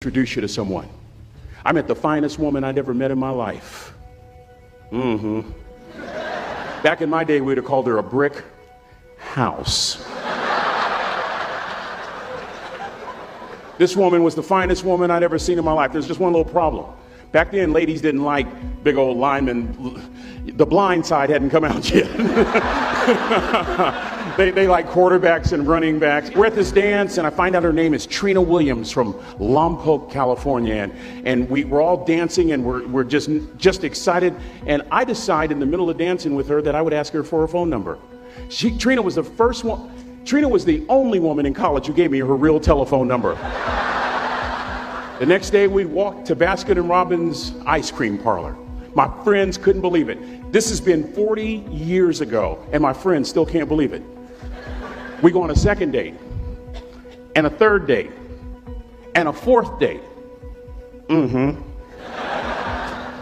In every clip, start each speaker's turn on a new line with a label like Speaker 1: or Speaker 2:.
Speaker 1: introduce you to someone. I met the finest woman I'd ever met in my life. Back in my day, we'd have called her a brick house. This woman was the finest woman I'd ever seen in my life. There's just one little problem. Back then, ladies didn't like big old linemen. The Blind Side hadn't come out yet. They like quarterbacks and running backs. We're at this dance, and I find out her name is Trina Williams from Lompoc, California. And we're all dancing, and we're just excited. And I decide in the middle of dancing with her that I would ask her for her phone number. Trina was the first one. Trina was the only woman in college who gave me her real telephone number. The next day, we walked to Baskin & Robbins ice cream parlor. My friends couldn't believe it. This has been 40 years ago, and my friends still can't believe it. We go on a second date, and a third date, and a fourth date.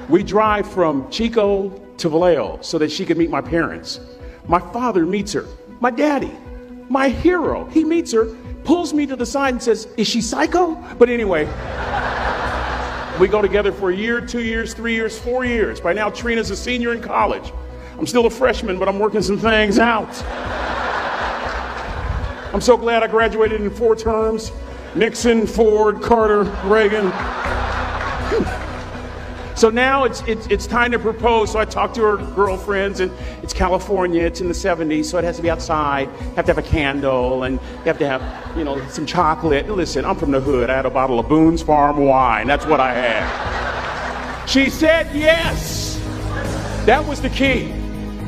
Speaker 1: We drive from Chico to Vallejo so that she could meet my parents. My father meets her. My daddy, my hero, he meets her, pulls me to the side and says, "Is she psycho?" But anyway, we go together for a year, 2 years, 3 years, 4 years. By now, Trina's a senior in college. I'm still a freshman, but I'm working some things out. I'm so glad I graduated in 4 terms. Nixon, Ford, Carter, Reagan. So now it's time to propose. So I talk to her girlfriends, and it's California. It's in the 70s, so it has to be outside. You have to have a candle, and you have to have, some chocolate. Listen, I'm from the hood. I had a bottle of Boone's Farm wine. That's what I had. She said yes. That was the key.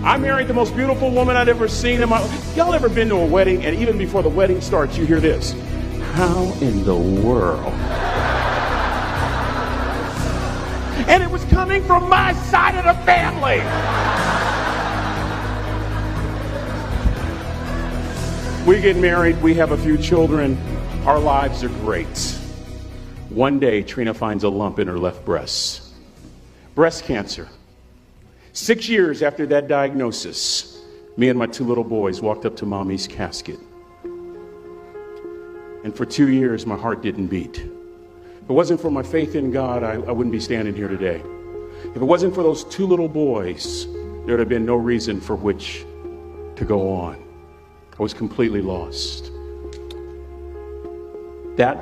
Speaker 1: I married the most beautiful woman I'd ever seen in my life. Y'all ever been to a wedding, and even before the wedding starts, you hear this? How in the world? And it was coming from my side of the family. We get married, we have a few children, our lives are great. One day, Trina finds a lump in her left breast. Breast cancer. 6 years after that diagnosis, me and my 2 little boys walked up to Mommy's casket. And for 2 years, my heart didn't beat. If it wasn't for my faith in God, I wouldn't be standing here today. If it wasn't for those 2 little boys, there would have been no reason for which to go on. I was completely lost. That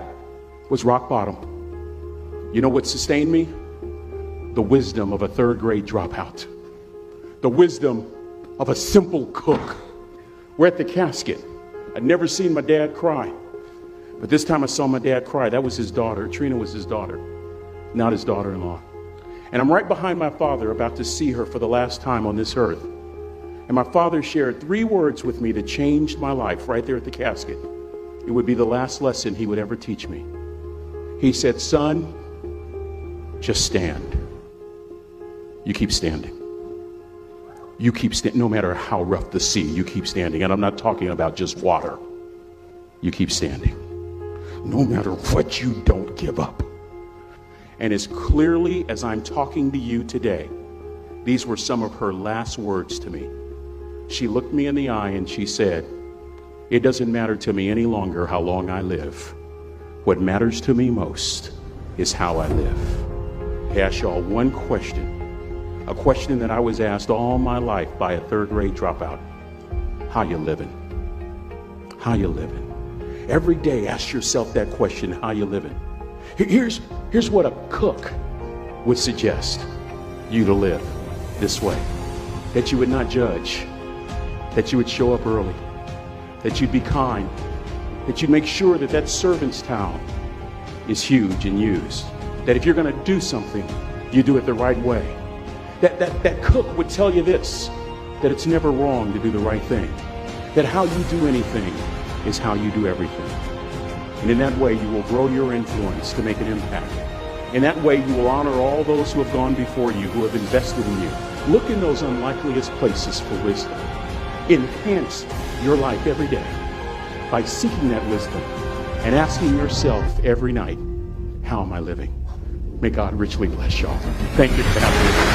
Speaker 1: was rock bottom. You know what sustained me? The wisdom of a 3rd grade dropout. The wisdom of a simple cook. We're at the casket. I'd never seen my dad cry. But this time I saw my dad cry. That was his daughter. Trina was his daughter, not his daughter-in-law. And I'm right behind my father, about to see her for the last time on this earth. And my father shared 3 words with me that changed my life right there at the casket. It would be the last lesson he would ever teach me. He said, "Son, just stand. You keep standing. You keep standing, no matter how rough the sea, you keep standing." And I'm not talking about just water. You keep standing. No matter what, you don't give up. And as clearly as I'm talking to you today, these were some of her last words to me. She looked me in the eye and she said, "It doesn't matter to me any longer how long I live. What matters to me most is how I live." I ask y'all one question, a question that I was asked all my life by a 3rd grade dropout. How you living? How you living? Every day, ask yourself that question, how you living? Here's what a cook would suggest you to live this way. That you would not judge, that you would show up early, that you'd be kind, that you'd make sure that that servant's towel is huge and used, that if you're going to do something, you do it the right way. That cook would tell you this, that it's never wrong to do the right thing, that how you do anything is how you do everything. And in that way, you will grow your influence to make an impact. In that way, you will honor all those who have gone before you, who have invested in you. Look in those unlikeliest places for wisdom. Enhance your life every day by seeking that wisdom and asking yourself every night, how am I living? May God richly bless y'all. Thank you for having me.